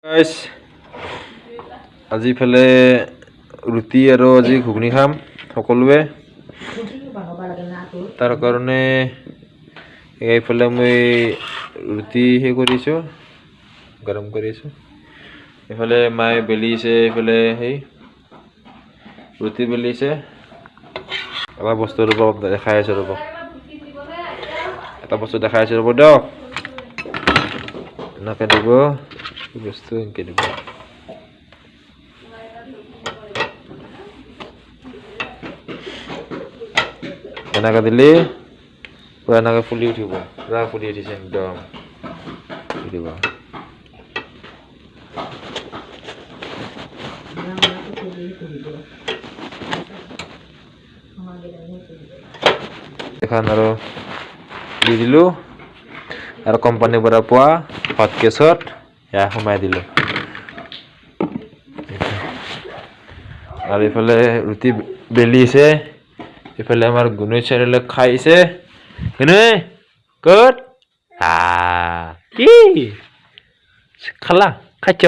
guys আজি ফেলে ৰুটি আৰু আজি ঘুগনি খাম সকলোৱে তাৰ কাৰণে এইফালে মই ৰুটি হে কৰিছো গৰম কৰিছো এইফালে মায়ে বেলিছে এইফালে হেই ৰুটি বেলিছে এটা বস্তু দেখাই আছো ৰব এটা বস্তু দেখাই আছো ৰব দিয়ক এনেকে দিব বস্তু এনেকে দিব এনেকে দিলে পুৰা এনেকে ফুলি উঠিব পুৰা ফুলি উঠিছে একদম দিব এখন আৰু দি দিলো আৰু কোম্পানীৰ পৰা পোৱা হট কেছত এয়া সোমাই দিলো আৰু ইফালে ৰুটি বেলিছে ইফালে আমাৰ গুণই চাৰিলে খাইছে গুণই কত কি খালা খাইছ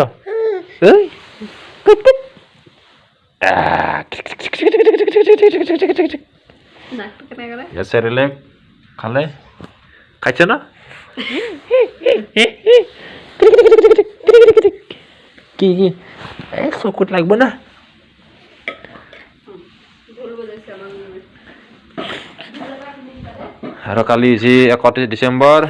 এই চাৰিলে খালে খাইছ না কি কি চকুত লাগব না আৰু কালি হৈছে 31 ডিচেম্বৰ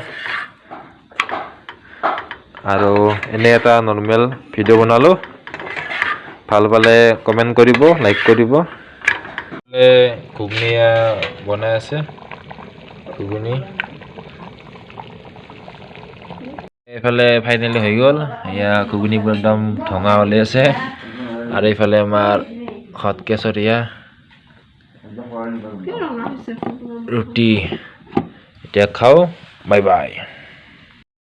আৰু এনে এটা নৰ্মেল ভিডিঅ' বনালো ভাল পালে কমেন্ট কৰিব লাইক কৰিব ঘুগনি বনাই আছে ঘুগনি এইফালে ফাইনেলি হৈ গ'ল এয়া ঘুগনিবোৰ একদম ধঙা ওলাই আছে আৰু এইফালে আমাৰ হট কেছত এয়া ৰুটি এতিয়া খাও বাই বাই